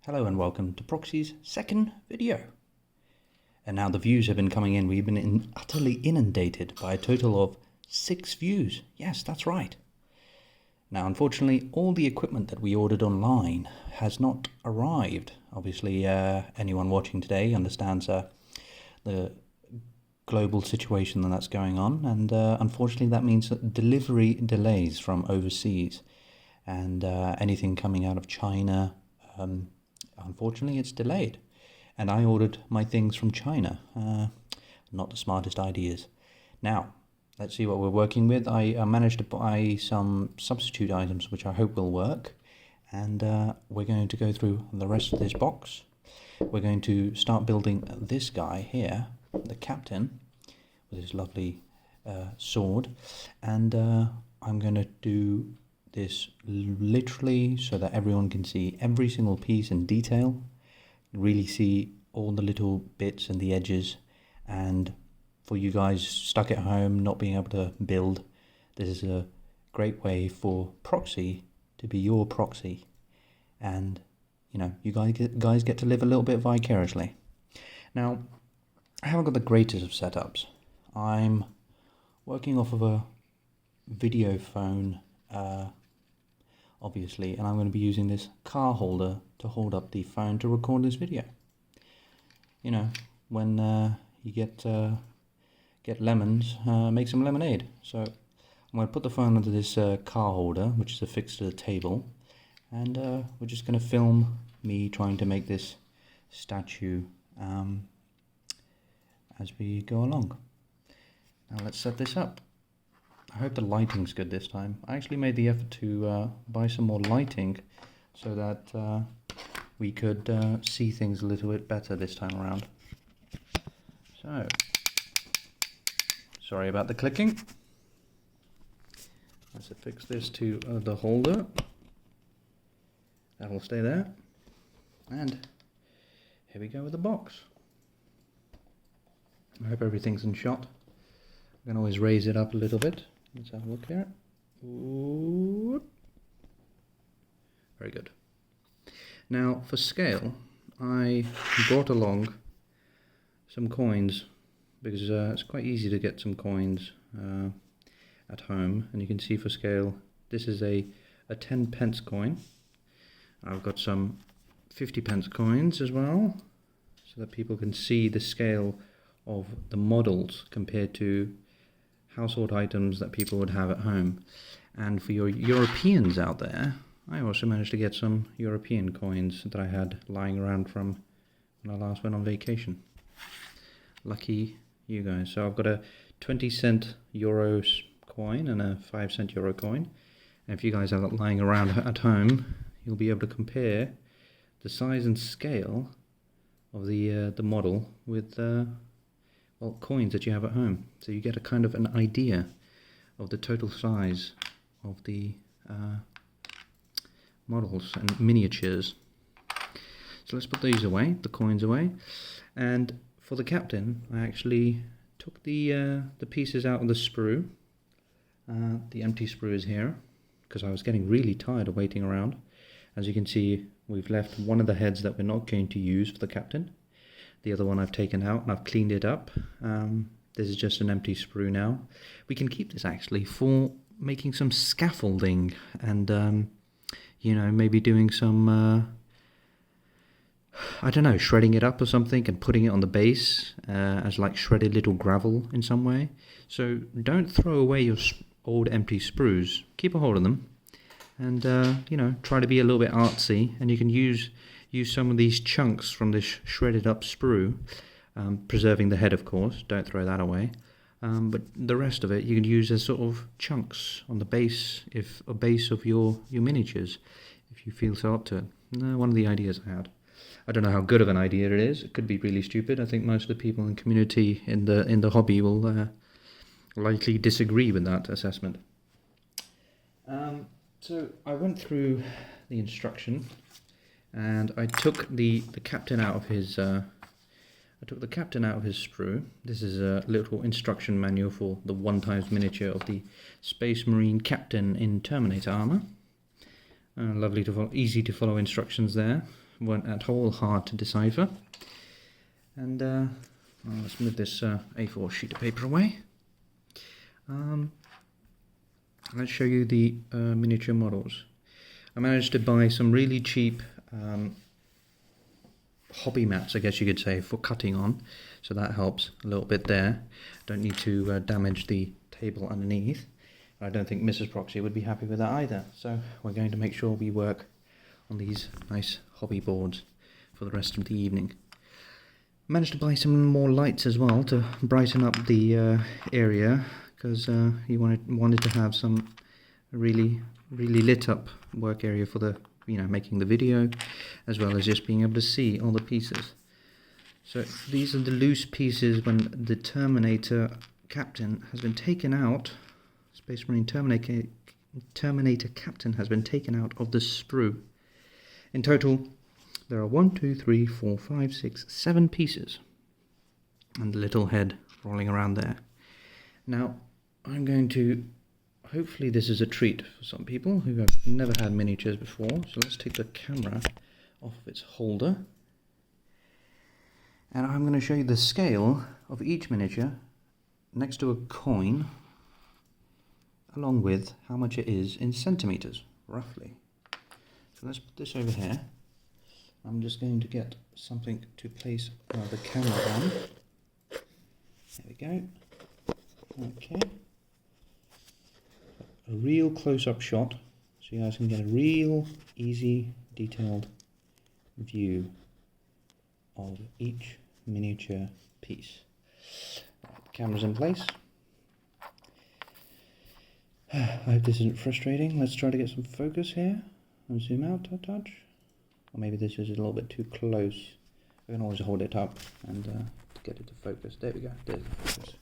Hello and welcome to Proxy's second video. And now the views have been coming in. We've been utterly inundated by a total of 6 views. Yes, that's right. Now, unfortunately, all the equipment that we ordered online has not arrived. Obviously, anyone watching today understands the global situation that's going on. And unfortunately, that means that delivery delays from overseas. And anything coming out of China, unfortunately, it's delayed. And I ordered my things from China. Not the smartest ideas. Now, let's see what we're working with. I managed to buy some substitute items, which I hope will work. And we're going to go through the rest of this box. We're going to start building this guy here, the captain, with his lovely sword. And I'm going to do this literally so that everyone can see every single piece in detail, really see all the little bits and the edges. And for you guys stuck at home not being able to build, this is a great way for Proxy to be your proxy, and you know, you guys get to live a little bit vicariously. Now, I haven't got the greatest of setups. I'm working off of a video phone, obviously, and I'm going to be using this car holder to hold up the phone to record this video. You know, when you get lemons, make some lemonade. So I'm going to put the phone under this car holder, which is affixed to the table, and we're just going to film me trying to make this statue as we go along. Now let's set this up. I hope the lighting's good this time. I actually made the effort to buy some more lighting so that we could see things a little bit better this time around. So, sorry about the clicking. Let's affix this to the holder. That'll stay there. And here we go with the box. I hope everything's in shot. I can always raise it up a little bit. Let's have a look here. Ooh. Very good. Now, for scale, I brought along some coins because it's quite easy to get some coins at home. And you can see for scale, this is a 10 pence coin. I've got some 50 pence coins as well, so that people can see the scale of the models compared to household items that people would have at home. And for your Europeans out there, I also managed to get some European coins that I had lying around from when I last went on vacation. Lucky you guys. So I've got a 20-cent euro coin and a 5-cent euro coin. And if you guys have that lying around at home, you'll be able to compare the size and scale of the model with well, coins that you have at home. So you get a kind of an idea of the total size of the models and miniatures. So let's put these away, the coins away. And for the captain, I actually took the pieces out of the sprue. The empty sprue is here because I was getting really tired of waiting around. As you can see, we've left one of the heads that we're not going to use for the captain. The other one I've taken out and I've cleaned it up. This is just an empty sprue now. We can keep this actually for making some scaffolding and you know, maybe doing some I don't know, shredding it up or something and putting it on the base as like shredded little gravel in some way. So don't throw away your old empty sprues. Keep a hold of them and you know, try to be a little bit artsy, and you can use some of these chunks from this shredded up sprue, preserving the head of course, don't throw that away, but the rest of it you can use as sort of chunks on the base, if a base of your miniatures, if you feel so up to it. One of the ideas I had. I don't know how good of an idea it is. It could be really stupid. I think most of the people in the community in the hobby will likely disagree with that assessment. So I went through the instruction, and I took the captain out of his sprue. This is a little instruction manual for the 1x miniature of the Space Marine Captain in Terminator Armour. Lovely to follow, easy to follow instructions there. weren't at all hard to decipher. And well, let's move this A4 sheet of paper away. Let's show you the miniature models. I managed to buy some really cheap hobby mats, I guess you could say, for cutting on, so that helps a little bit there. Don't need to damage the table underneath. I don't think Mrs. Proxy would be happy with that either, so we're going to make sure we work on these nice hobby boards for the rest of the evening. Managed to buy some more lights as well to brighten up the area, because you wanted to have some really lit up work area for the making the video, as well as just being able to see all the pieces. So these are the loose pieces when the Terminator Captain has been taken out. Space Marine Terminator Captain has been taken out of the sprue. In total, there are 1, 2, 3, 4, 5, 6, 7 pieces, and the little head rolling around there. Now, I'm going to, hopefully this is a treat for some people who have never had miniatures before, so let's take the camera off of its holder. And I'm going to show you the scale of each miniature next to a coin, along with how much it is in centimeters, roughly. So let's put this over here. I'm just going to get something to place the camera on. There we go. Okay. A real close-up shot, so you guys can get a real easy, detailed view of each miniature piece. Right, the camera's in place. I hope this isn't frustrating. Let's try to get some focus here. And zoom out a touch. Or maybe this is a little bit too close. I can always hold it up and get it to focus. There we go. There's the focus.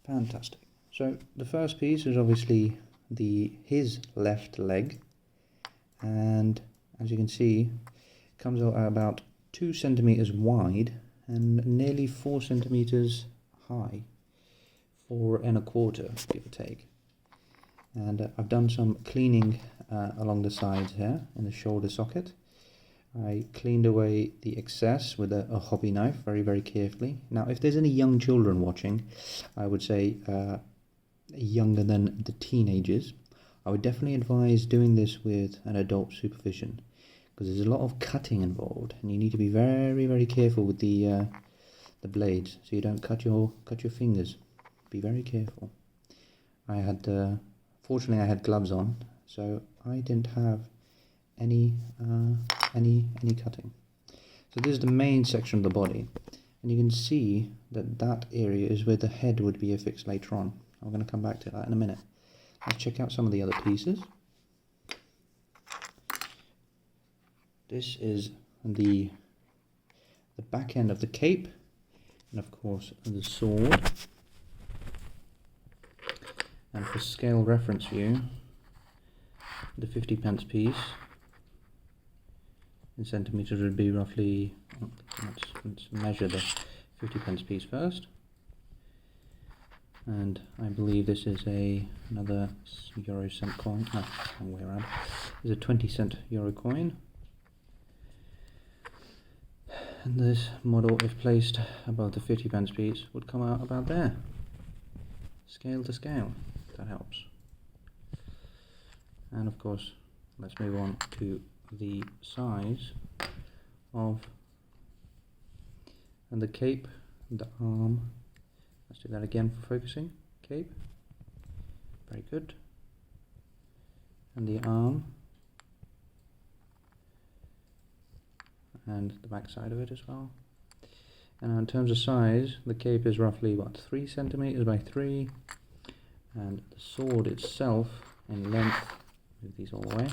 Fantastic. So the first piece is obviously his left leg, and as you can see, it comes out about 2 centimeters wide and nearly 4 centimeters high, 4 1/4, give or take. And I've done some cleaning along the sides here in the shoulder socket. I cleaned away the excess with a hobby knife very carefully. Now, if there's any young children watching, I would say younger than the teenagers, I would definitely advise doing this with an adult supervision, because there's a lot of cutting involved, and you need to be very careful with the blades, so you don't cut your fingers. Be very careful. I had fortunately I had gloves on, so I didn't have any cutting. So this is the main section of the body, and you can see that area is where the head would be affixed later on. I'm going to come back to that in a minute. Let's check out some of the other pieces. This is the back end of the cape, and of course the sword. And for scale reference view, the 50p piece in centimeters would be roughly, let's measure the 50p piece first. And I believe this is another euro cent coin, no, wrong way around. It's a 20-cent euro coin. And this model, if placed above the 50p piece, would come out about there. Scale to scale, that helps. And of course, let's move on to the size of the cape, the arm. Let's do that again for focusing. Cape, very good. And the arm, and the back side of it as well. And in terms of size, the cape is roughly 3 centimeters by 3, and the sword itself in length, move these all the way,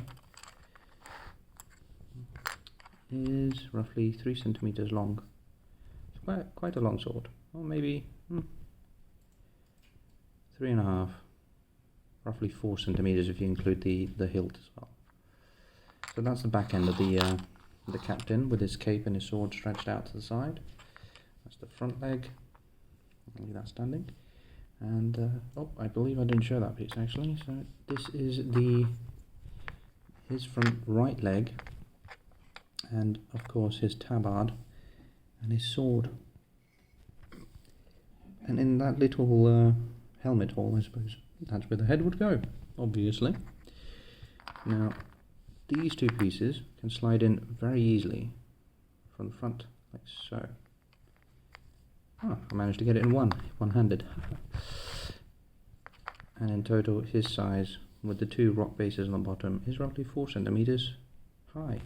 is roughly 3 centimeters long. It's quite a long sword, or maybe 3.5, roughly 4 centimeters if you include the hilt as well. So that's the back end of the captain with his cape and his sword stretched out to the side. That's the front leg. I'll leave that standing. And oh, I believe I didn't show that piece actually. So this is his front right leg, and of course his tabard and his sword. And in that little helmet hole, I suppose that's where the head would go, obviously. Now, these two pieces can slide in very easily from the front, like so. Oh, I managed to get it in one-handed. And in total, his size, with the two rock bases on the bottom, is roughly 4 centimeters high.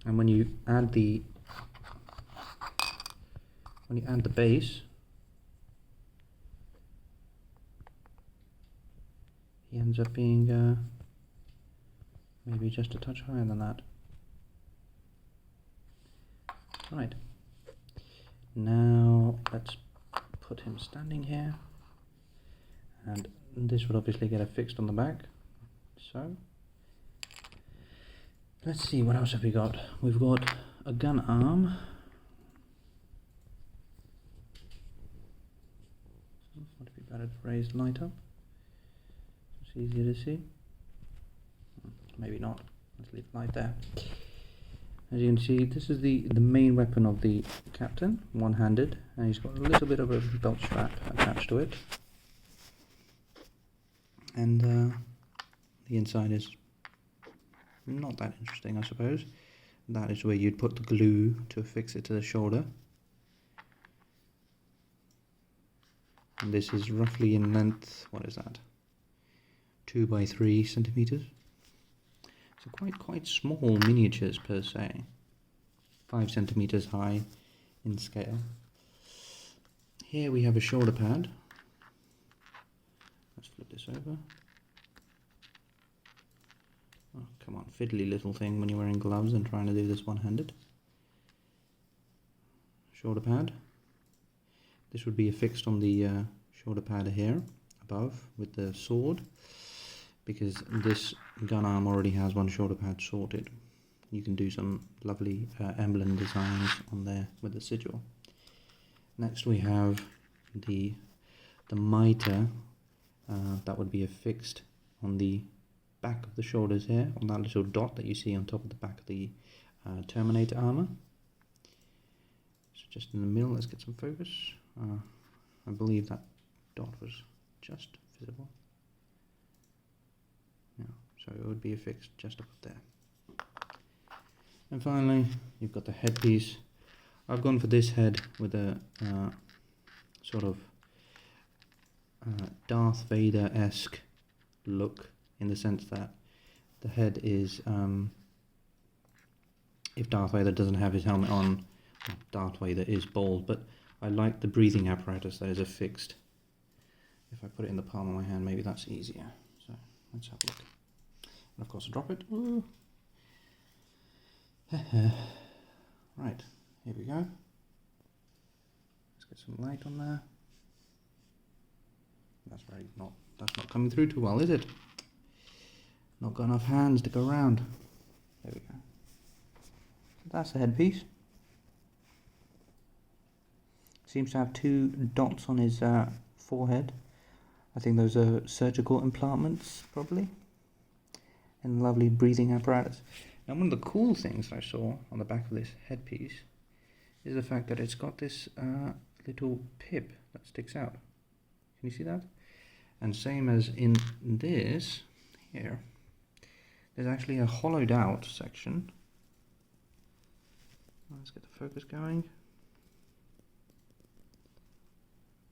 And when you add the base, he ends up being maybe just a touch higher than that. Right. Now let's put him standing here, and this would obviously get affixed on the back. So let's see, what else have we got? We've got a gun arm. Would it be better to raise the light up? It's easier to see. Maybe not. Let's leave the light there. As you can see, this is the main weapon of the captain, one-handed, and he's got a little bit of a belt strap attached to it. And the inside is not that interesting, I suppose. That is where you'd put the glue to affix it to the shoulder. And this is roughly in length, what is that? 2 by 3 centimeters. So quite small miniatures per se. 5 centimeters high in scale. Here we have a shoulder pad. Let's flip this over. Oh, come on, fiddly little thing when you're wearing gloves and trying to do this one-handed. Shoulder pad. This would be affixed on the shoulder pad here above with the sword, because this gun arm already has one shoulder pad sorted. You can do some lovely emblem designs on there with the sigil. Next we have the mitre that would be affixed on the back of the shoulders here, on that little dot that you see on top of the back of the Terminator armour. So just in the middle, let's get some focus. I believe that dot was just visible. Yeah, so it would be affixed just up there. And finally, you've got the headpiece. I've gone for this head with a sort of Darth Vader-esque look, in the sense that the head is, if Darth Vader doesn't have his helmet on, well, Darth Vader is bald, but I like the breathing apparatus that is affixed. If I put it in the palm of my hand, maybe that's easier. So let's have a look. And of course, drop it. Ooh. Right, here we go. Let's get some light on there. That's not coming through too well, is it? Not got enough hands to go around. There we go. So that's the headpiece. Seems to have 2 dots on his forehead. I think those are surgical implantments, probably. And lovely breathing apparatus. Now, one of the cool things that I saw on the back of this headpiece is the fact that it's got this little pip that sticks out. Can you see that? And same as in this here, there's actually a hollowed out section. Let's get the focus going.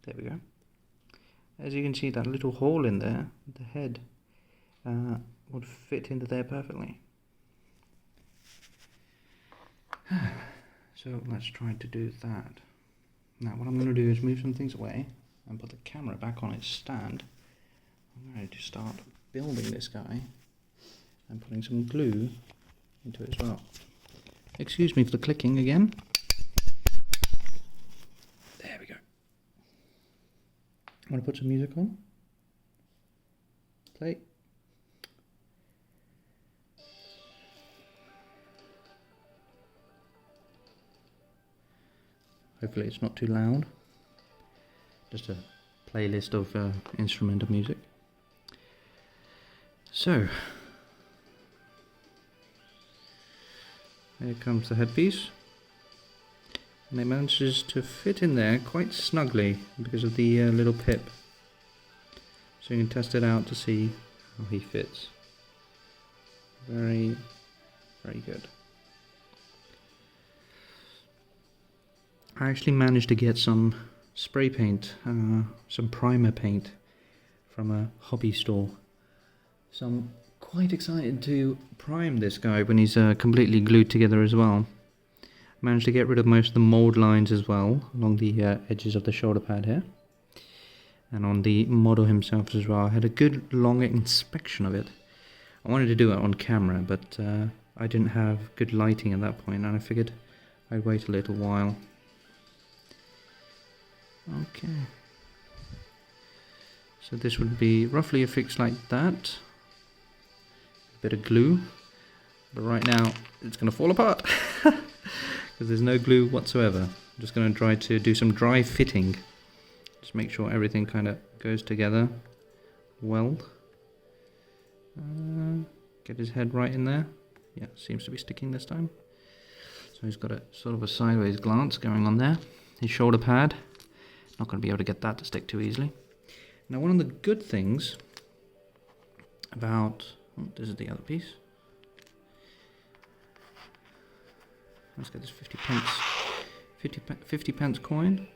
There we go. As you can see, that little hole in there, the head would fit into there perfectly. So let's try to do that. Now what I'm going to do is move some things away and put the camera back on its stand. I'm going to start building this guy and putting some glue into it as well. Excuse me for the clicking again. There we go. I'm going to put some music on. Play. Hopefully it's not too loud. Just a playlist of instrumental music. So, Here comes the headpiece. And it manages to fit in there quite snugly because of the little pip. So you can test it out to see how he fits. Very, very good. I actually managed to get some spray paint, some primer paint from a hobby store. So I'm quite excited to prime this guy when he's completely glued together as well. Managed to get rid of most of the mold lines as well along the edges of the shoulder pad here. And on the model himself as well. I had a good long inspection of it. I wanted to do it on camera, but I didn't have good lighting at that point, and I figured I'd wait a little while. Okay. So this would be roughly affixed like that. A bit of glue. But right now it's going to fall apart. Because there's no glue whatsoever. I'm just going to try to do some dry fitting. Just make sure everything kind of goes together well. Get his head right in there. Yeah, seems to be sticking this time. So he's got a sort of a sideways glance going on there. His shoulder pad. Not going to be able to get that to stick too easily. Now one of the good things about... Oh, this is the other piece. Let's get this 50 pence. 50 pence coin.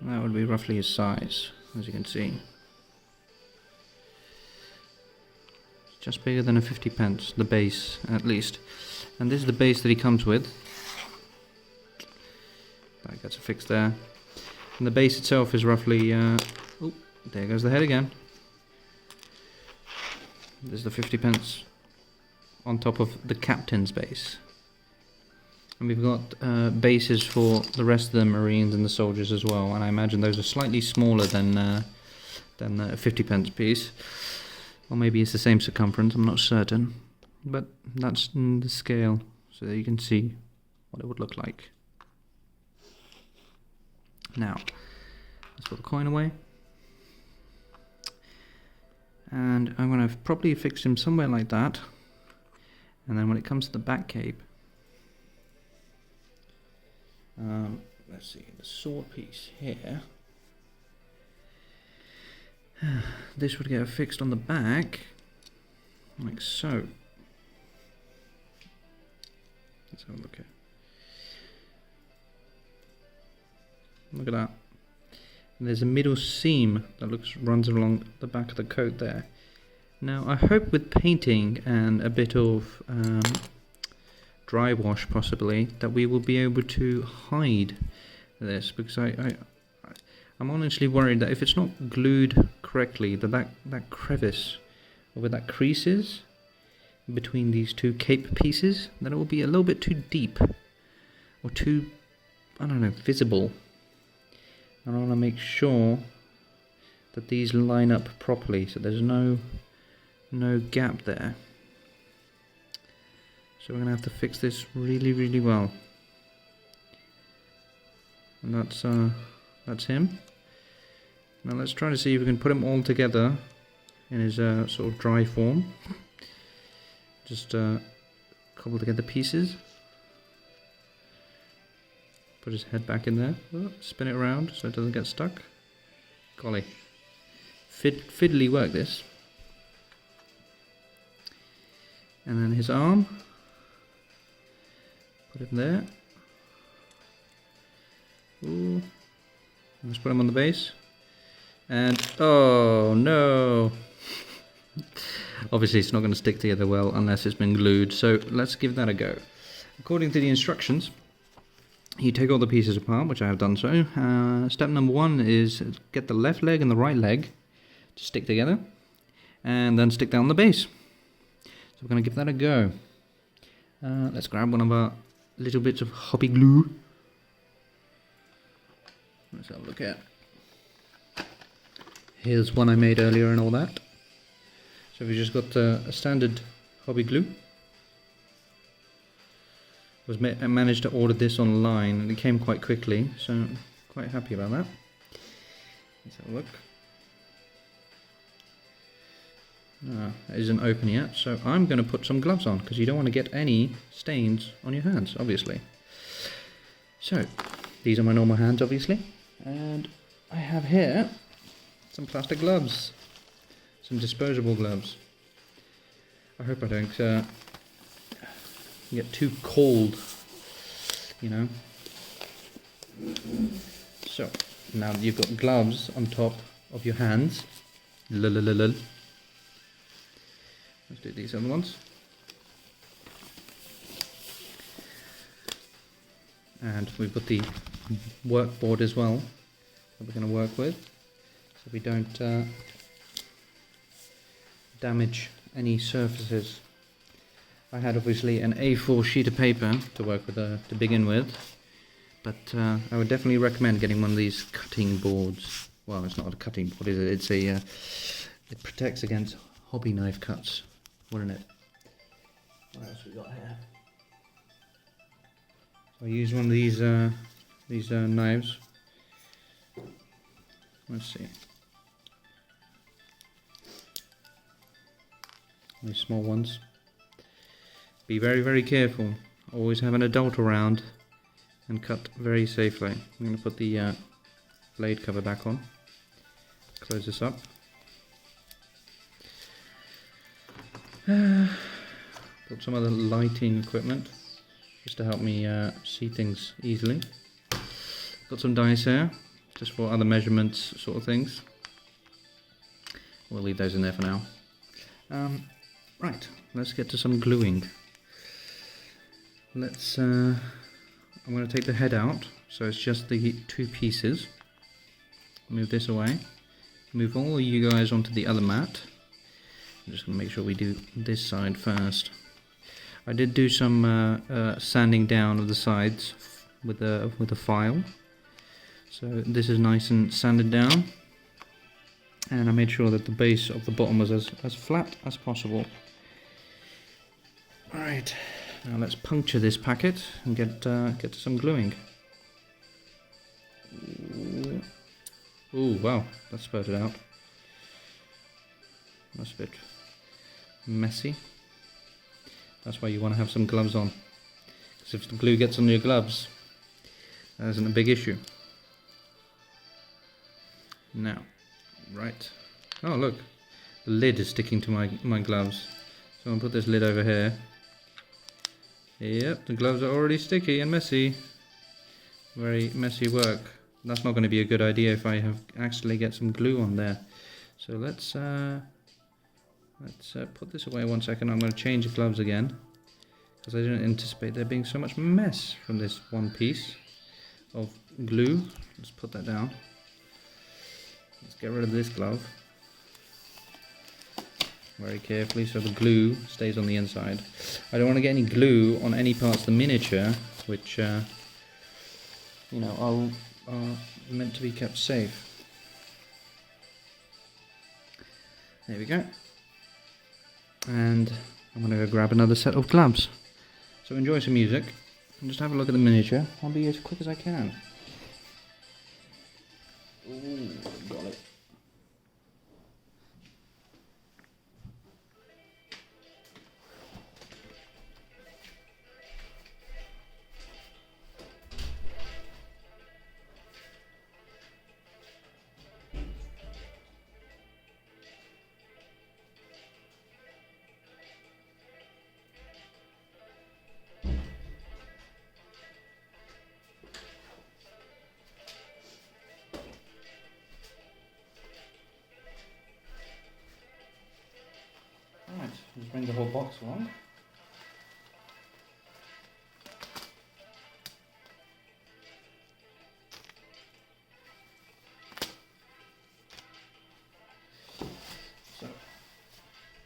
And that would be roughly his size, as you can see. It's just bigger than a 50 pence, the base at least. And this is the base that he comes with. That gets affixed there. And the base itself is roughly... oh, there goes the head again. This is the 50 pence on top of the captain's base. And we've got bases for the rest of the Marines and the soldiers as well. And I imagine those are slightly smaller than a 50 pence piece. Or maybe it's the same circumference, I'm not certain. But that's the scale, so that you can see what it would look like. Now, let's put the coin away. And I'm going to probably fix him somewhere like that. And then when it comes to the back cape, let's see, the sword piece here. This would get affixed on the back, like so. Let's have a look here. Look at that. And there's a middle seam that runs along the back of the coat there. Now I hope with painting and a bit of dry wash possibly that we will be able to hide this, because I'm honestly worried that if it's not glued correctly, that crevice, or where that crease is between these two cape pieces, that it will be a little bit too deep or too, I don't know, visible. And I want to make sure that these line up properly, so there's no gap there. So we're going to have to fix this really, really well. And that's him. Now let's try to see if we can put him all together in his sort of dry form. Just cobble together pieces. Put his head back in there. Oh, spin it around so it doesn't get stuck. Golly. Fiddly work this. And then his arm. Put him there. Ooh. Let's put him on the base. And oh no! Obviously it's not going to stick together well unless it's been glued, so let's give that a go. According to the instructions, you take all the pieces apart, which I have done so. Step number 1 is get the left leg and the right leg to stick together, and then stick down the base. So we're going to give that a go. Let's grab one of our little bits of hobby glue. Let's have a look at. Here's one I made earlier and all that. So we've just got a standard hobby glue. I managed to order this online and it came quite quickly, so I'm quite happy about that. Let's have a look. It isn't open yet, so I'm going to put some gloves on, because you don't want to get any stains on your hands, obviously. So, these are my normal hands, obviously, and I have here some plastic gloves, some disposable gloves. I hope I don't get too cold, you know. So, now that you've got gloves on top of your hands, let's do these other ones. And we've got the workboard as well that we're going to work with, so we don't damage any surfaces. I had obviously an A4 sheet of paper to work with to begin with, but I would definitely recommend getting one of these cutting boards. Well, it's not a cutting board, is it? It's a it protects against hobby knife cuts, wouldn't it? What else we got here? So I use one of these knives. Let's see. These small ones. Be very, very careful. Always have an adult around and cut very safely. I'm going to put the blade cover back on. Close this up. Put some other lighting equipment just to help me see things easily. Got some dice here, just for other measurements sort of things. We'll leave those in there for now. Right, let's get to some gluing. I'm going to take the head out, so it's just the two pieces. Move this away. Move all of you guys onto the other mat. I'm just going to make sure we do this side first. I did do some sanding down of the sides with a file, so this is nice and sanded down, and I made sure that the base of the bottom was as flat as possible. Alright, now let's puncture this packet and get to some gluing. Ooh, wow, that spurted out. That's a bit messy. That's why you want to have some gloves on, because if the glue gets on your gloves, that isn't a big issue. Now, right. Oh look, the lid is sticking to my gloves. So I'm going to put this lid over here. Yep, the gloves are already sticky and messy. Very messy work. That's not going to be a good idea if I actually get some glue on there. So let's put this away 1 second. I'm going to change the gloves again, because I didn't anticipate there being so much mess from this one piece of glue. Let's put that down. Let's get rid of this glove very carefully so the glue stays on the inside. I don't want to get any glue on any parts of the miniature which you know, are meant to be kept safe. There we go. And I'm going to go grab another set of gloves. So enjoy some music and just have a look at the miniature. I'll be as quick as I can. Ooh, got it. Alright, let's bring the whole box along. So,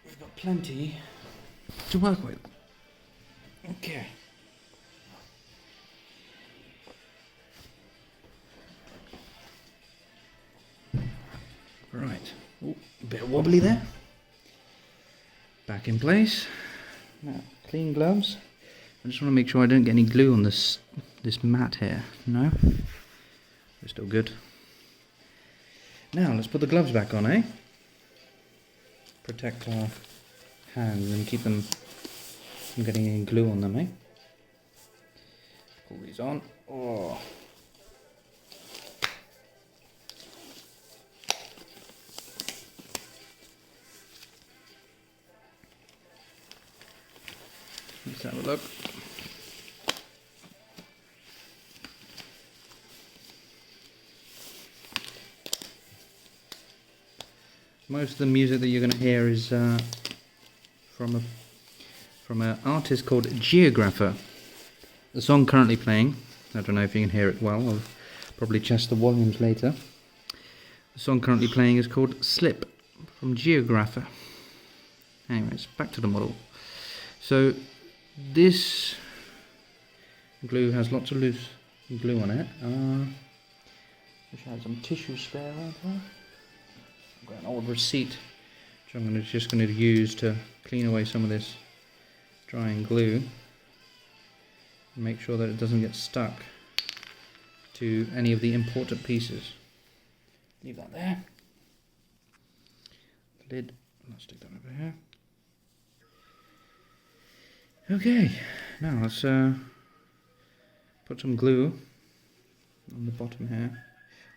we've got plenty to work with. Okay. Right. Ooh, a bit wobbly there. Back in place. Now, clean gloves. I just want to make sure I don't get any glue on this mat here. No? They're still good. Now, let's put the gloves back on, eh? protect our hands and keep them from getting any glue on them, eh? Pull these on. Oh. Let's have a look. Most of the music that you're going to hear is from an artist called Geographer. The song currently playing, I don't know if you can hear it well, I'll probably test the volumes later. The song currently playing is called Slip from Geographer. Anyways, back to the model. So this glue has lots of loose glue on it. Wish I had some tissue spare around here. I've got an old receipt which I'm just going to use to clean away some of this drying glue and make sure that it doesn't get stuck to any of the important pieces. Leave that there. The lid, let's stick that over here. Okay, now let's put some glue on the bottom here.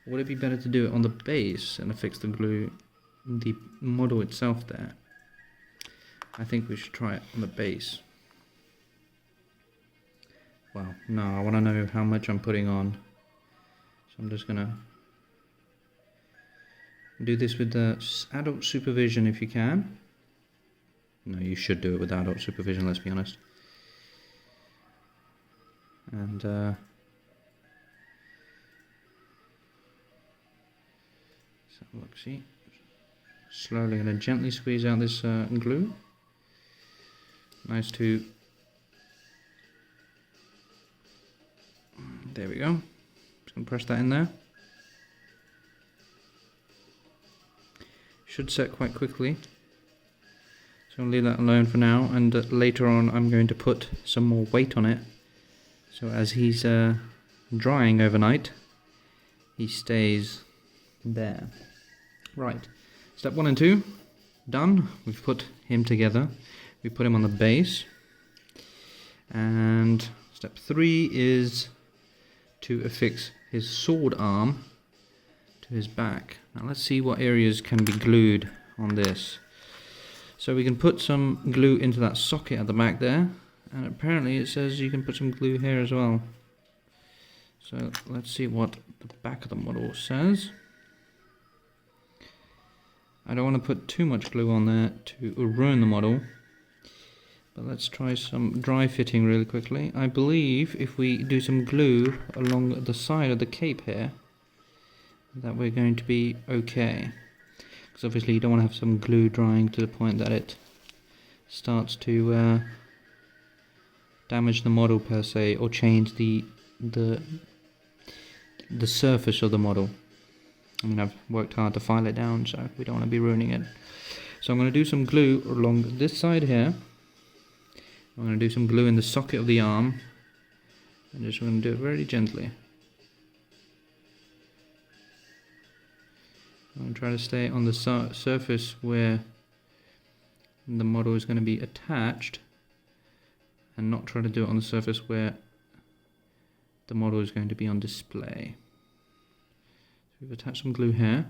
Would it be better to do it on the base and affix the glue in the model itself there? I think we should try it on the base. Well, no, I want to know how much I'm putting on. So I'm just going to do this with the adult supervision if you can. No, you should do it with adult supervision, let's be honest. And let's have a look, see? Slowly going to gently squeeze out this glue. Nice to... There we go. Just going to press that in there. Should set quite quickly. So I'll leave that alone for now, and later on I'm going to put some more weight on it. So as he's drying overnight, he stays there. Right, step 1 and 2, done. We've put him together. We put him on the base. And step 3 is to affix his sword arm to his back. Now let's see what areas can be glued on this. So we can put some glue into that socket at the back there, and apparently it says you can put some glue here as well. So let's see what the back of the model says. I don't want to put too much glue on there to ruin the model, but let's try some dry fitting really quickly. I believe if we do some glue along the side of the cape here, that we're going to be okay. Because obviously you don't want to have some glue drying to the point that it starts to damage the model per se, or change the surface of the model. I mean, I've worked hard to file it down, so we don't want to be ruining it. So I'm going to do some glue along this side here. I'm going to do some glue in the socket of the arm, and just going to do it very gently. I'm going to try to stay on the surface where the model is going to be attached, and not try to do it on the surface where the model is going to be on display. So we've attached some glue here.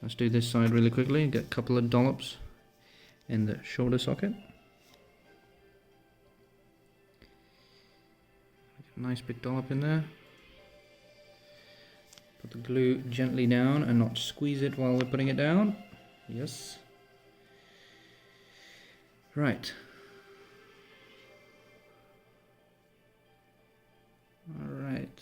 Let's do this side really quickly and get a couple of dollops in the shoulder socket. Get a nice big dollop in there. Put the glue gently down and not squeeze it while we're putting it down. Yes. Right. Alright.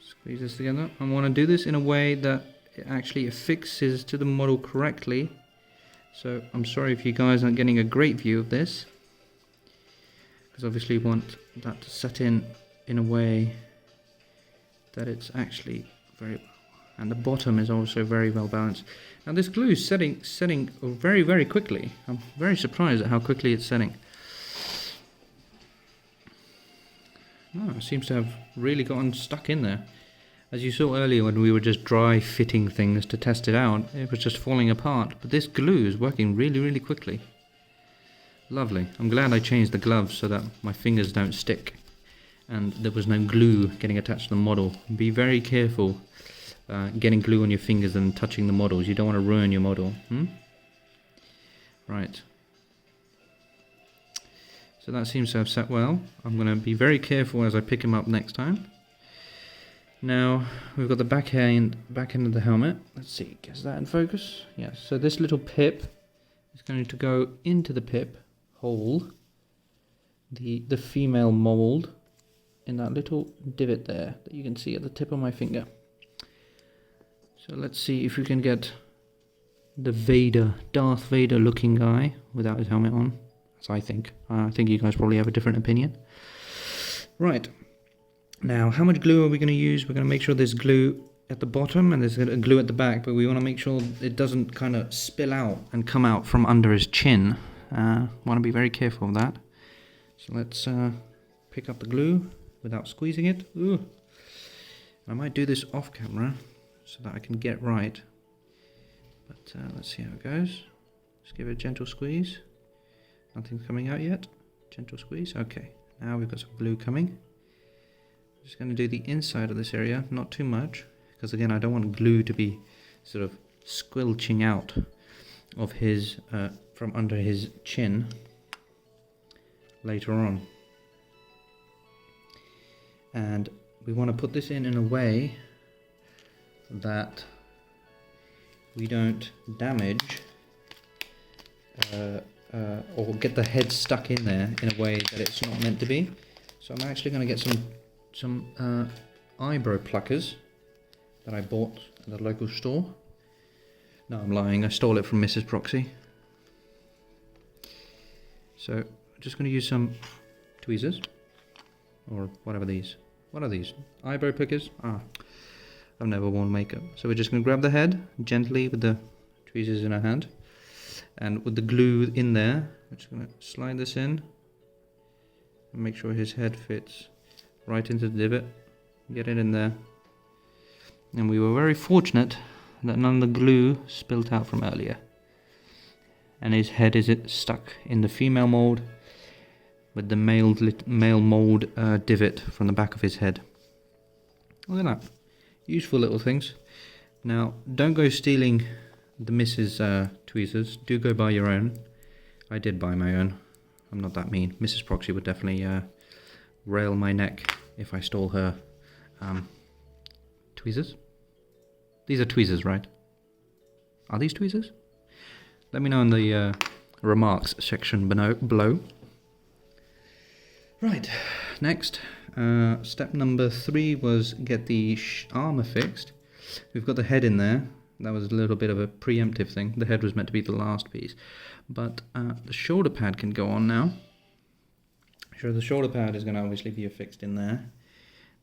Squeeze this together. I want to do this in a way that it actually affixes to the model correctly. So I'm sorry if you guys aren't getting a great view of this, because obviously you want that to set in a way that it's actually very well. And the bottom is also very well balanced. Now this glue is setting very, very quickly. I'm very surprised at how quickly it's setting. Oh, it seems to have really gotten stuck in there. As you saw earlier when we were just dry fitting things to test it out, it was just falling apart. But this glue is working really, really quickly. Lovely. I'm glad I changed the gloves so that my fingers don't stick. And there was no glue getting attached to the model. Be very careful getting glue on your fingers and touching the models. You don't want to ruin your model. Right. So that seems to have set well. I'm going to be very careful as I pick him up next time. Now we've got the back end of the helmet. Let's see, is that in focus? Yes. So this little pip is going to go into the pip hole, the female mold, in that little divot there that you can see at the tip of my finger. So let's see if we can get the Darth Vader looking guy without his helmet on. As I think. I think you guys probably have a different opinion. Right. Now, how much glue are we going to use? We're going to make sure there's glue at the bottom and there's glue at the back, but we want to make sure it doesn't kind of spill out and come out from under his chin. Want to be very careful of that. So let's pick up the glue without squeezing it. Ooh. I might do this off camera so that I can get right. But let's see how it goes. Just give it a gentle squeeze. Nothing's coming out yet. Gentle squeeze. Okay. Now we've got some glue coming. Just going to do the inside of this area, not too much, because again I don't want glue to be sort of squelching out of his from under his chin later on. And we want to put this in a way that we don't damage or get the head stuck in there in a way that it's not meant to be. So I'm actually going to get some eyebrow pluckers that I bought at the local store. No, I'm lying. I stole it from Mrs. Proxy. So I'm just going to use some tweezers or whatever these. What are these? Eyebrow pickers? Ah, I've never worn makeup. So we're just going to grab the head gently with the tweezers in our hand. And with the glue in there, we're just going to slide this in and make sure his head fits right into the divot. Get it in there. And we were very fortunate that none of the glue spilt out from earlier. And his head is stuck in the female mold with the male mold divot from the back of his head. Look at that. Useful little things. Now, don't go stealing the Mrs. Tweezers. Do go buy your own. I did buy my own. I'm not that mean. Mrs. Proxy would definitely rail my neck if I stole her tweezers. These are tweezers, right? Are these tweezers? Let me know in the remarks section below. Right, next. Step number 3 was get the armour fixed. We've got the head in there. That was a little bit of a preemptive thing. The head was meant to be the last piece. But the shoulder pad can go on now. Sure, the shoulder pad is going to obviously be affixed in there.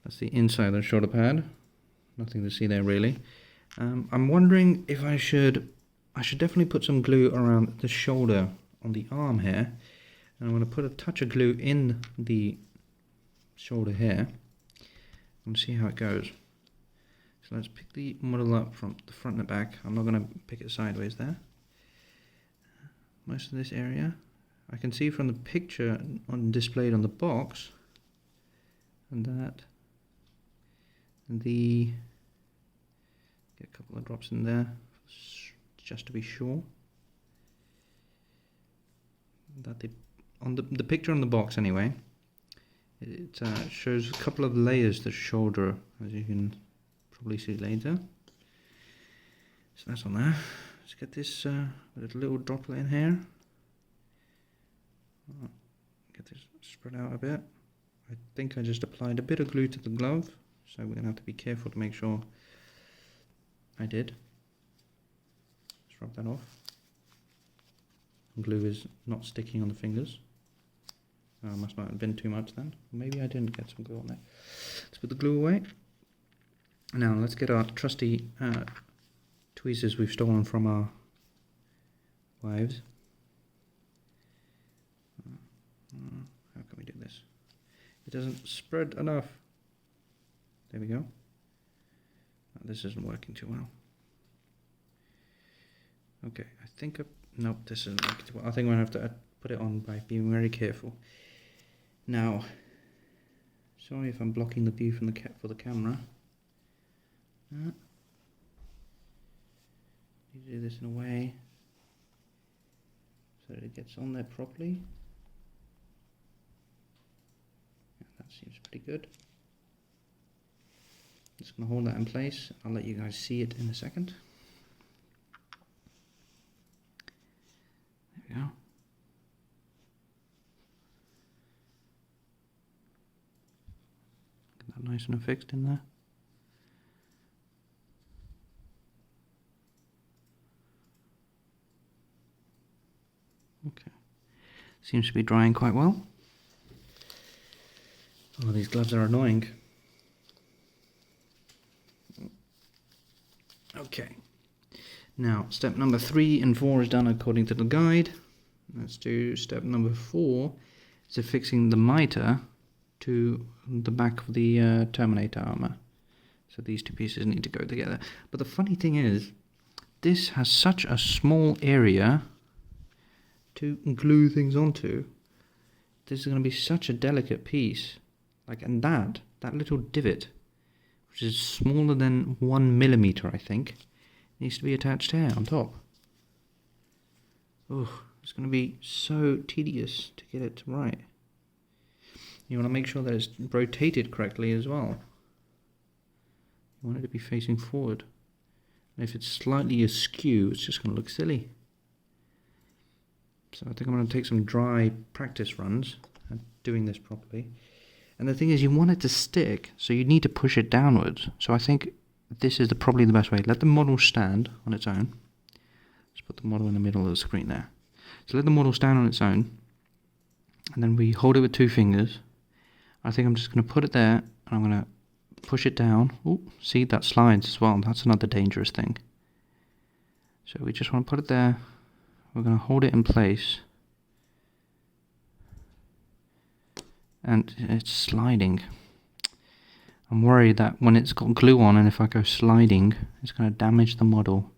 That's the inside of the shoulder pad. Nothing to see there really. I'm wondering if I should definitely put some glue around the shoulder on the arm here. And I'm going to put a touch of glue in the shoulder here and see how it goes. So let's pick the model up from the front and the back. I'm not going to pick it sideways there. Most of this area I can see from the picture displayed on the box, and that, and get a couple of drops in there just to be sure that the picture on the box anyway, it shows a couple of layers to shoulder, as you can probably see later. So that's on there. Let's get this little droplet in here. Get this spread out a bit. I think I just applied a bit of glue to the glove, so we're going to have to be careful to make sure I did. Let's rub that off. Glue is not sticking on the fingers. Must not have been too much then. Maybe I didn't get some glue on there. Let's put the glue away. Now let's get our trusty tweezers we've stolen from our wives. How can we do this? It doesn't spread enough. There we go. this isn't working too well. Okay, I think nope, this isn't working too well. I think I'm going to have to put it on by being very careful. Now, sorry if I'm blocking the view from for the camera. You do this in a way so that it gets on there properly. Yeah, that seems pretty good. Just going to hold that in place. I'll let you guys see it in a second. There we go. Get that nice and fixed in there. Okay. Seems to be drying quite well. Oh, these gloves are annoying. Okay. Now, step number 3 and 4 is done according to the guide. Let's do step number 4. Is affixing the mitre to the back of the Terminator armour. So these two pieces need to go together. But the funny thing is, this has such a small area to glue things onto. This is going to be such a delicate piece. Like, and that little divot, which is smaller than 1 millimeter, I think, needs to be attached here on top. Oh, it's going to be so tedious to get it right. You want to make sure that it's rotated correctly as well. You want it to be facing forward. And if it's slightly askew, it's just going to look silly. So I think I'm going to take some dry practice runs at doing this properly. And the thing is, you want it to stick, so you need to push it downwards. So I think this is probably the best way. Let the model stand on its own. Let's put the model in the middle of the screen there. So let the model stand on its own, and then we hold it with 2 fingers. I think I'm just going to put it there, and I'm going to push it down. Oh, see, that slides as well. That's another dangerous thing. So we just want to put it there. We're going to hold it in place. And it's sliding. I'm worried that when it's got glue on and if I go sliding, it's going to damage the model.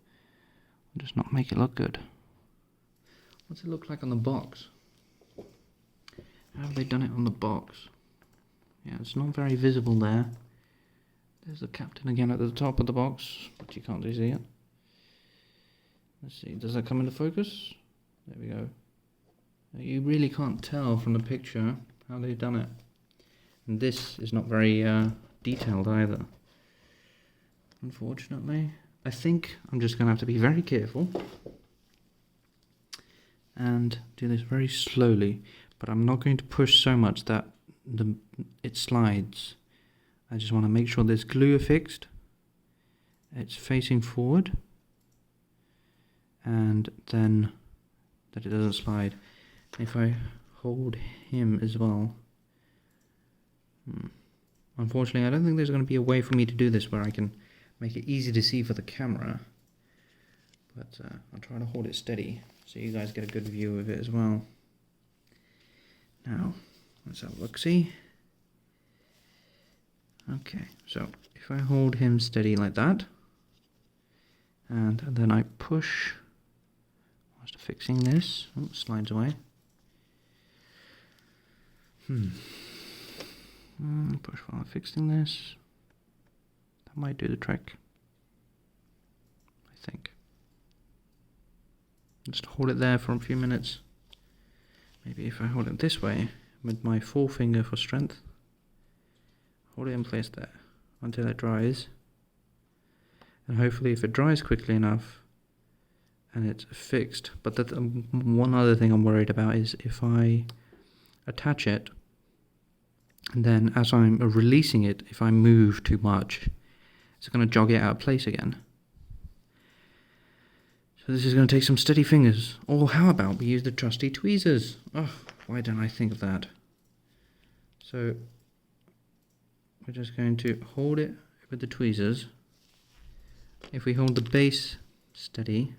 And just not make it look good. What's it look like on the box? How have they done it on the box? Yeah, it's not very visible there. There's the captain again at the top of the box, but you can't really see it. Let's see, does that come into focus? There we go. You really can't tell from the picture how they've done it. And this is not very detailed either, unfortunately. I think I'm just going to have to be very careful and do this very slowly, but I'm not going to push so much that it slides. I just want to make sure there's glue affixed, it's facing forward, and then that it doesn't slide. If I hold him as well. Unfortunately, I don't think there's going to be a way for me to do this where I can make it easy to see for the camera. But I'll try to hold it steady so you guys get a good view of it as well. Now, let's have a look-see. Okay, so if I hold him steady like that, and then I push whilst fixing this, oh, it slides away. Push while I'm fixing this. That might do the trick, I think. Just hold it there for a few minutes. Maybe if I hold it this way with my forefinger for strength, hold it in place there until it dries. And hopefully if it dries quickly enough and it's fixed. But one other thing I'm worried about is if I attach it, and then as I'm releasing it, if I move too much, it's going to jog it out of place again. So this is going to take some steady fingers. Or how about we use the trusty tweezers? Oh, why don't I think of that? So we're just going to hold it with the tweezers. If we hold the base steady,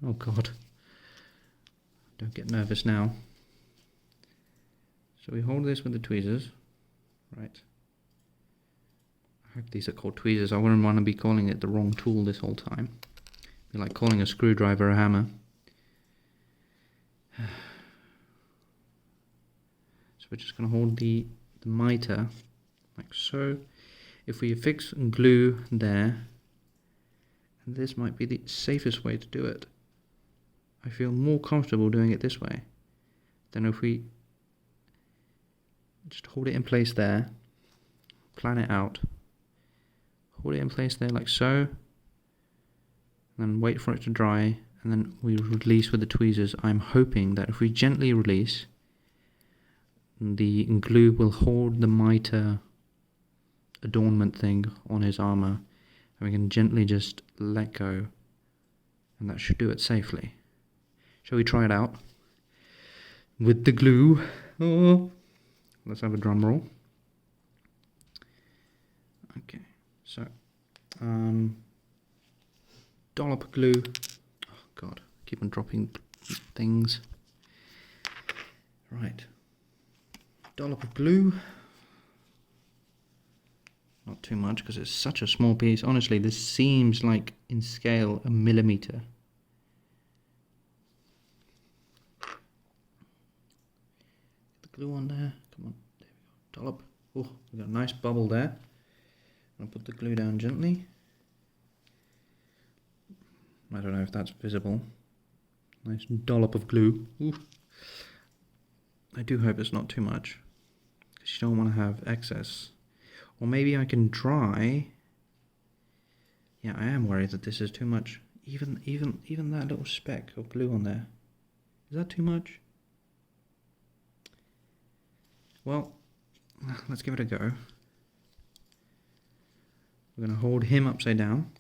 oh god, don't get nervous now. So we hold this with the tweezers, right? I hope these are called tweezers. I wouldn't want to be calling it the wrong tool this whole time. It'd be like calling a screwdriver a hammer. So we're just going to hold the mitre like so. If we affix and glue there, and this might be the safest way to do it. I feel more comfortable doing it this way than if we just hold it in place there, plan it out, hold it in place there like so, and then wait for it to dry, and then we release with the tweezers. I'm hoping that if we gently release, the glue will hold the mitre adornment thing on his armour, and we can gently just let go, and that should do it safely. Shall we try it out with the glue? Oh, let's have a drum roll. Okay, so dollop of glue. Oh god, keep on dropping things. Right, dollop of glue. Not too much because it's such a small piece. Honestly, this seems like in scale a millimeter. Get the glue on there. Come on, there we go. Dollop. Oh, we got a nice bubble there. I'll put the glue down gently. I don't know if that's visible. Nice dollop of glue. Ooh. I do hope it's not too much, because you don't want to have excess. Or maybe I can dry. Yeah, I am worried that this is too much. Even that little speck of glue on there. Is that too much? Well, let's give it a go. We're going to hold him upside down.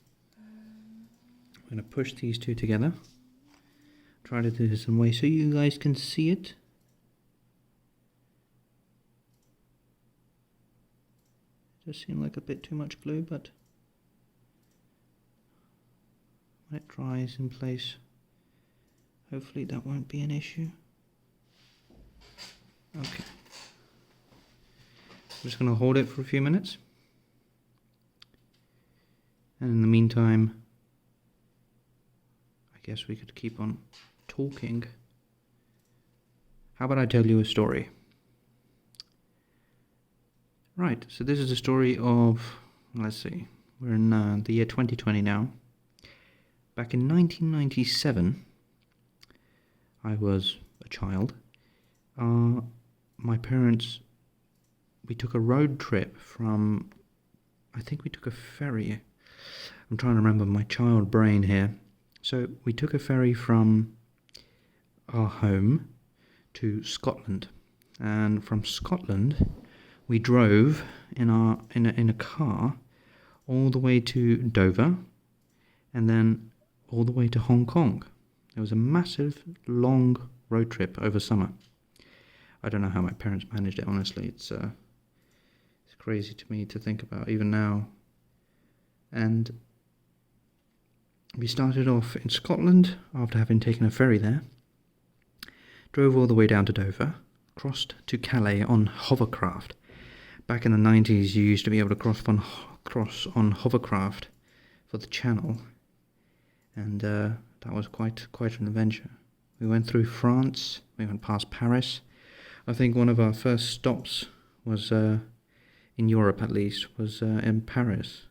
We're going to push these two together. Try to do this in a way so you guys can see it. Does seem like a bit too much glue, but when it dries in place, hopefully that won't be an issue. Okay. I'm just going to hold it for a few minutes. And in the meantime, I guess we could keep on talking. How about I tell you a story? Right, so this is a story of, let's see, we're in the year 2020 now. Back in 1997, I was a child. My parents, we took a road trip from, I think we took a ferry. I'm trying to remember my child brain here. So we took a ferry from our home to Scotland, and from Scotland we drove in a car all the way to Dover, and then all the way to Hong Kong. It was a massive, long road trip over summer. I don't know how my parents managed it, honestly. It's crazy to me to think about, even now. And we started off in Scotland after having taken a ferry there, drove all the way down to Dover, crossed to Calais on hovercraft. Back in the 90s, you used to be able to cross on hovercraft for the channel, and that was quite an adventure. We went through France, we went past Paris. I think one of our first stops was, in Europe at least, was in Paris.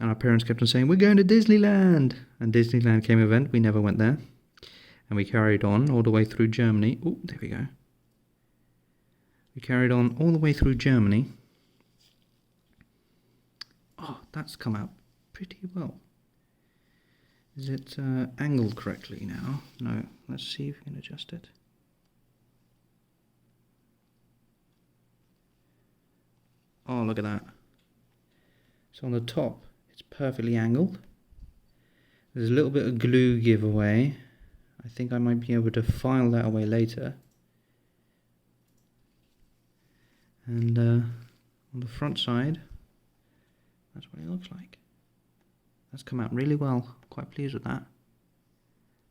And our parents kept on saying, we're going to Disneyland! And Disneyland came event, we never went there. And we carried on all the way through Germany. Oh, there we go. We carried on all the way through Germany. Oh, that's come out pretty well. Is it angled correctly now? No, let's see if we can adjust it. Oh, look at that. So on the top, it's perfectly angled. There's a little bit of glue giveaway. I think I might be able to file that away later. And on the front side, that's what it looks like. That's come out really well. Quite pleased with that.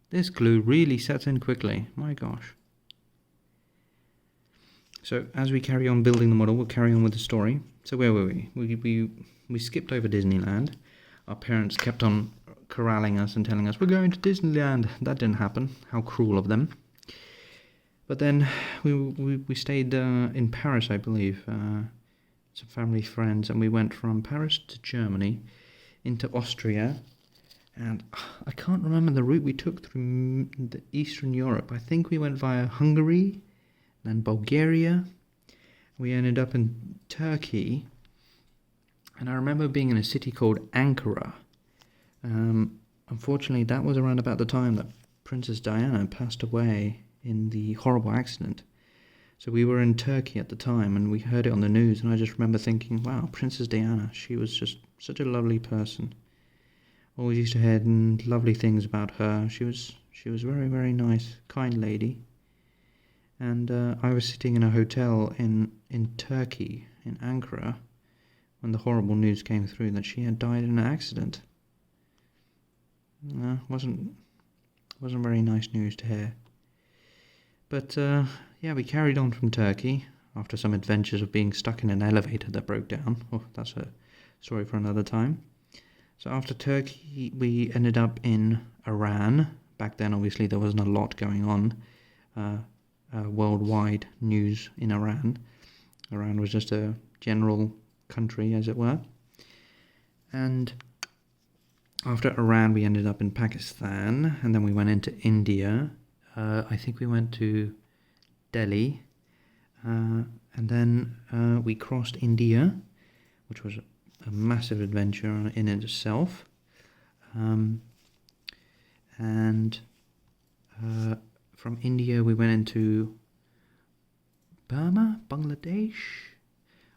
This glue really sets in quickly. My gosh. So as we carry on building the model, we'll carry on with the story. So where were we? We skipped over Disneyland. Our parents kept on corralling us and telling us, we're going to Disneyland. That didn't happen. How cruel of them. But then we stayed in Paris, I believe. Some family friends, and we went from Paris to Germany, into Austria, and I can't remember the route we took through the Eastern Europe. I think we went via Hungary, then Bulgaria. We ended up in Turkey, and I remember being in a city called Ankara. Unfortunately, that was around about the time that Princess Diana passed away in the horrible accident. So we were in Turkey at the time, and we heard it on the news, and I just remember thinking, wow, Princess Diana, she was just such a lovely person. Always used to hear lovely things about her. She was very, very nice, kind lady. And I was sitting in a hotel in Turkey, in Ankara, when the horrible news came through that she had died in an accident. Wasn't very nice news to hear. But yeah, we carried on from Turkey after some adventures of being stuck in an elevator that broke down. Oh, that's a story for another time. So after Turkey, we ended up in Iran. Back then, obviously, there wasn't a lot going on. Worldwide news in Iran. Iran was just a general country, as it were. And after Iran, we ended up in Pakistan, and then we went into India. I think we went to Delhi, and then we crossed India, which was a massive adventure in itself. And from India we went into Bangladesh.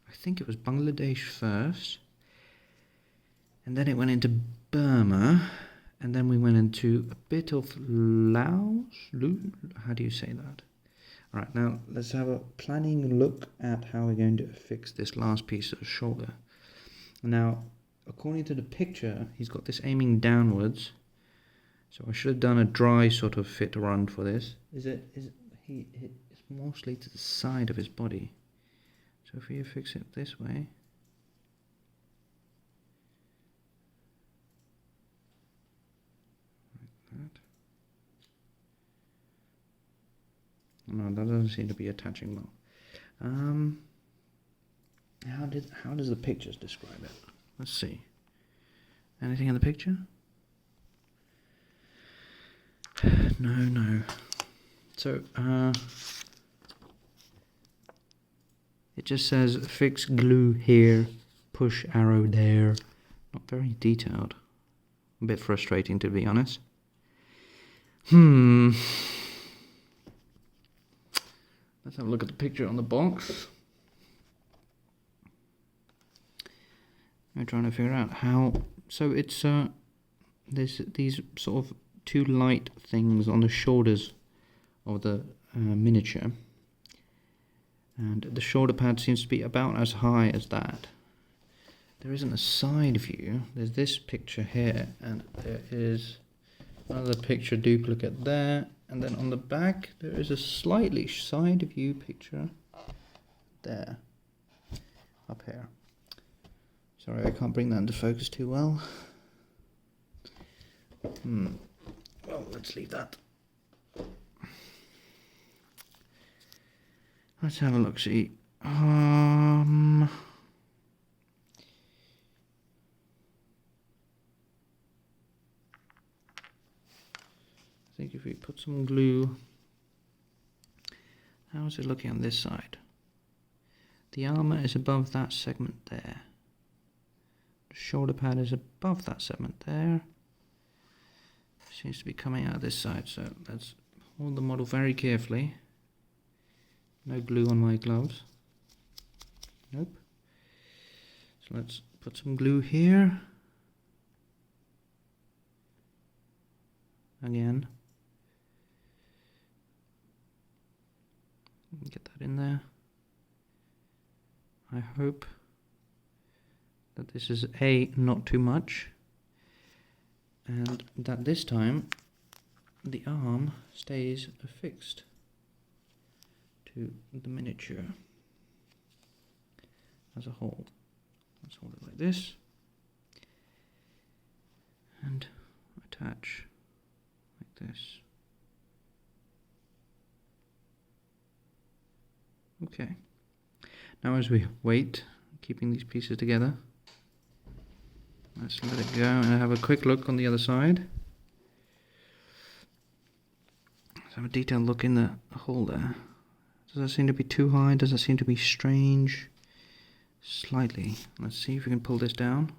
I think it was Bangladesh first, and then it went into Burma, and then we went into a bit of Laos. How do you say that? All right, now let's have a planning look at how we're going to fix this last piece of the shoulder. Now, according to the picture, he's got this aiming downwards. So I should have done a dry sort of fit run for this. It's mostly to the side of his body. So if you fix it this way. Like that. No, that doesn't seem to be attaching well. How does the pictures describe it? Let's see. Anything in the picture? No. So, it just says fix glue here, push arrow there. Not very detailed. A bit frustrating, to be honest. Let's have a look at the picture on the box. I'm trying to figure out how. So it's there's these sort of two light things on the shoulders of the miniature, and the shoulder pad seems to be about as high as that. There isn't a side view. There's this picture here, and there is another picture duplicate there, and then on the back there is a slightly side view picture there, up here. Sorry, I can't bring that into focus too well. Well, let's leave that. Let's have a look, see. I think if we put some glue, how is it looking on this side? The armour is above that segment there. The shoulder pad is above that segment there. Seems to be coming out this side, so let's hold the model very carefully. No glue on my gloves. Nope. So let's put some glue here. Again. Get that in there. I hope that this is not too much, and that this time the arm stays affixed to the miniature. as a whole. Let's hold it like this and attach like this. Okay. Now as we wait, keeping these pieces together, let's let it go and have a quick look on the other side. Let's have a detailed look in the hole there. Does that seem to be too high? Does that seem to be strange? Slightly. Let's see if we can pull this down.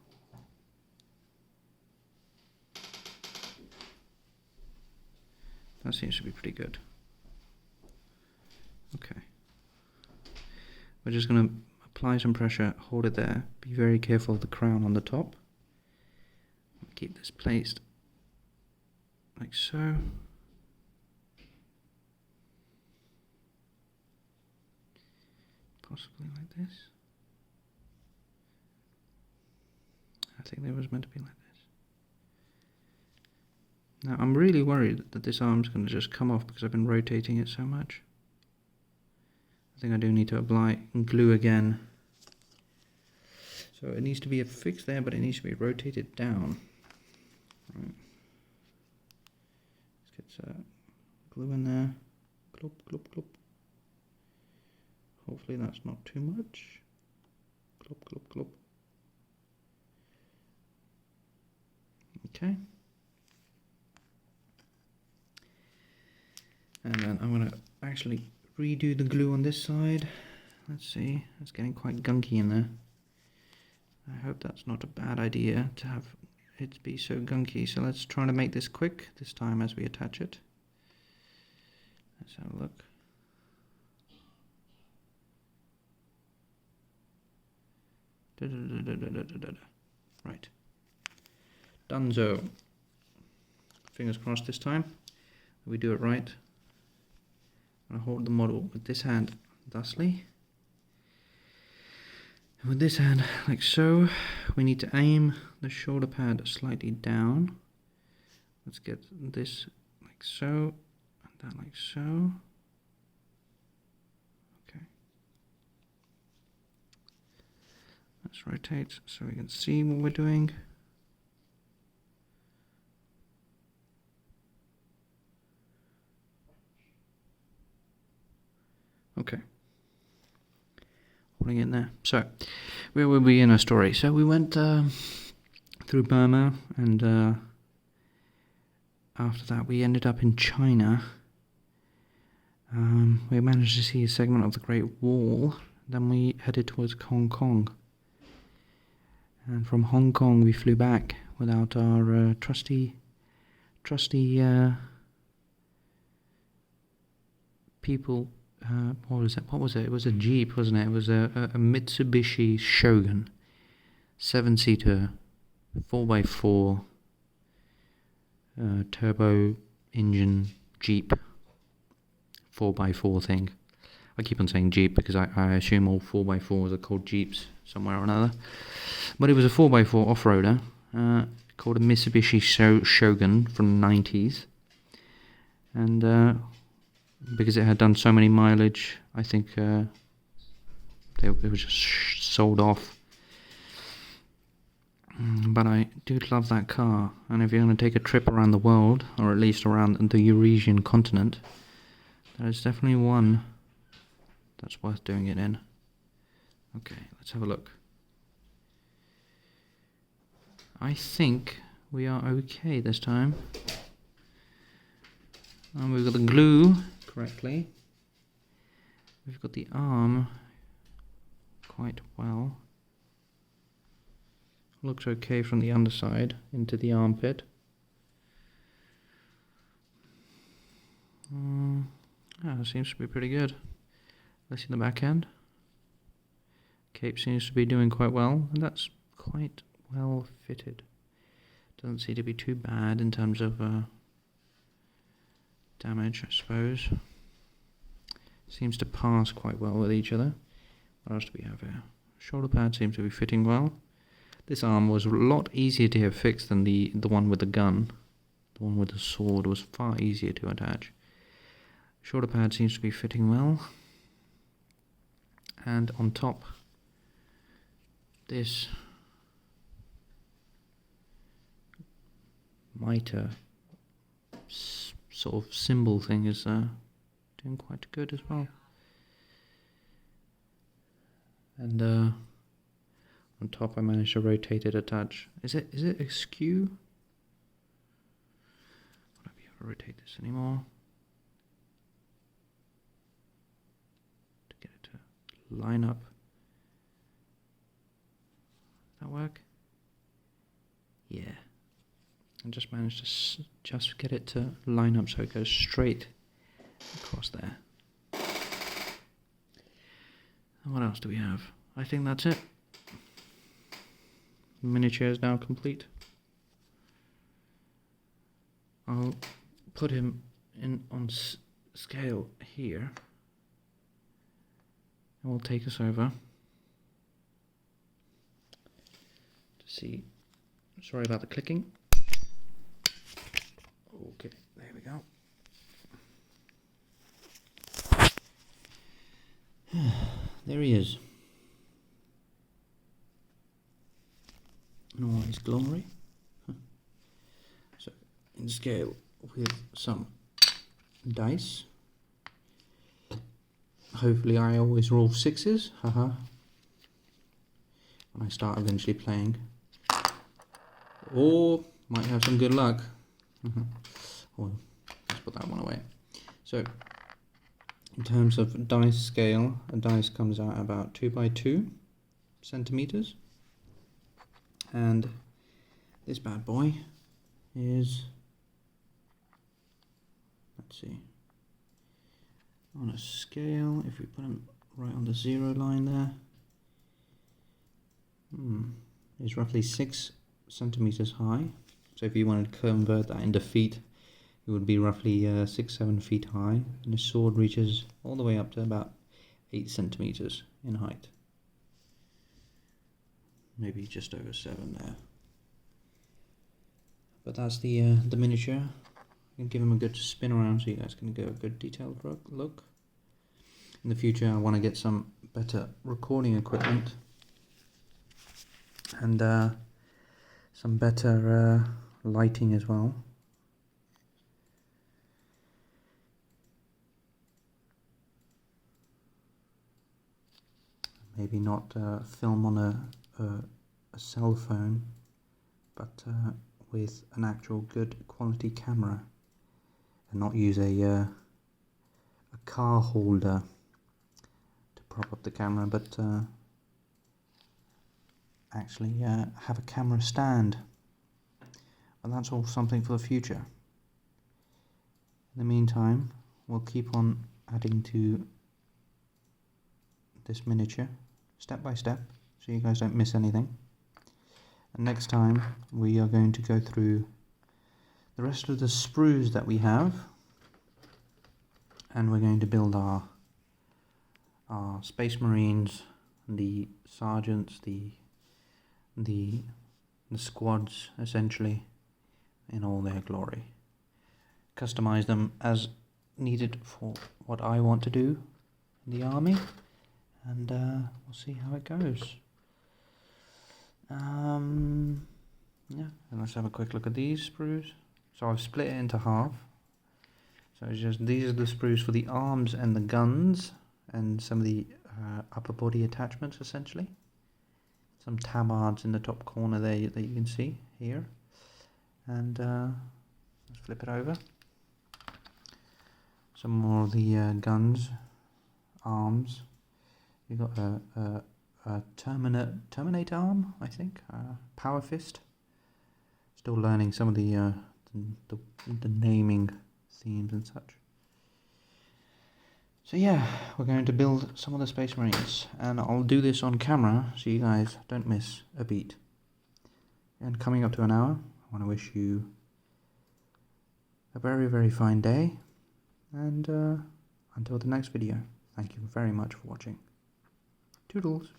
That seems to be pretty good. Okay. We're just going to apply some pressure, hold it there. Be very careful of the crown on the top. Keep this placed like so. Possibly like this. I think it was meant to be like this. Now I'm really worried that this arm's going to just come off because I've been rotating it so much. I think I do need to apply glue again. So it needs to be affixed there, but it needs to be rotated down. Right. Let's get glue in there. Glop, glop, glop. Hopefully that's not too much. Glop, glop, glop. Okay. And then I'm going to actually redo the glue on this side. Let's see, it's getting quite gunky in there. I hope that's not a bad idea to have it be so gunky. So let's try to make this quick this time as we attach it. Let's have a look. Right. Donezo. Fingers crossed this time. We do it right. I hold the model with this hand thusly. And with this hand, like so, we need to aim the shoulder pad slightly down. Let's get this like so, and that like so. Okay. Let's rotate so we can see what we're doing. Okay. Holding in there. So, where were we in our story? So we went through Burma, and after that we ended up in China. We managed to see a segment of the Great Wall. Then we headed towards Hong Kong. And from Hong Kong we flew back without our trusty people. What was it? What was it? It was a Jeep, wasn't it? It was a Mitsubishi Shogun, 7-seater, 4x4, turbo engine Jeep, 4x4 thing. I keep on saying Jeep because I assume all 4x4s are called Jeeps somewhere or another. But it was a 4x4 off-roader called a Mitsubishi Shogun from the 90s. And because it had done so many mileage, I think it was just sold off. But I do love that car, and if you're going to take a trip around the world, or at least around the Eurasian continent, there is definitely one that's worth doing it in. Okay, let's have a look. I think we are okay this time. And we've got the glue correctly. We've got the arm quite well. Looks okay from the underside into the armpit. Seems to be pretty good. Let's see the back end. Cape seems to be doing quite well, and that's quite well fitted. Doesn't seem to be too bad in terms of damage, I suppose. Seems to pass quite well with each other. What else do we have here? Shoulder pad seems to be fitting well. This arm was a lot easier to have fixed than the one with the gun. The one with the sword was far easier to attach. Shoulder pad seems to be fitting well. And on top, this mitre sort of symbol thing is doing quite good as well. And on top I managed to rotate it a touch. Is it askew? Would I be able to rotate this anymore? To get it to line up. Does that work? Yeah. I just managed to just get it to line up so it goes straight across there. And what else do we have? I think that's it. The miniature is now complete. I'll put him in on scale here. And we'll take us over to see. Sorry about the clicking. Okay, there we go. There he is. In all his glory. So, in scale with some dice. Hopefully I always roll 6s, haha. When I start eventually playing. Or might have some good luck. Well, let's put that one away. So, in terms of dice scale, a dice comes out about 2 by 2 centimeters. And this bad boy is, let's see, on a scale, if we put him right on the 0 line there, is roughly 6 centimeters high. So if you wanted to convert that into feet, it would be roughly 6-7 feet high, and the sword reaches all the way up to about 8 centimeters in height. Maybe just over 7 there. But that's the miniature. I can give him a good spin around so you guys can get a good detailed look. In the future I want to get some better recording equipment and some better lighting as well. Maybe not film on a cell phone, but with an actual good quality camera, and not use a car holder to prop up the camera, but actually have a camera stand. And that's all something for the future. In the meantime, we'll keep on adding to this miniature step by step so you guys don't miss anything. And next time we are going to go through the rest of the sprues that we have, and we're going to build our Space Marines, the sergeants, the squads, essentially, in all their glory. Customize them as needed for what I want to do in the army, and we'll see how it goes. Yeah, and let's have a quick look at these sprues. So I've split it into half. So it's just, these are the sprues for the arms and the guns, and some of the upper body attachments, essentially. Some tabards in the top corner there that you can see here. And let's flip it over. Some more of the guns, arms. You've got a Terminator arm, I think. Power fist. Still learning some of the naming themes and such. So yeah, we're going to build some of the Space Marines, and I'll do this on camera so you guys don't miss a beat. And coming up to an hour, I want to wish you a very, very fine day, and until the next video, thank you very much for watching. Toodles!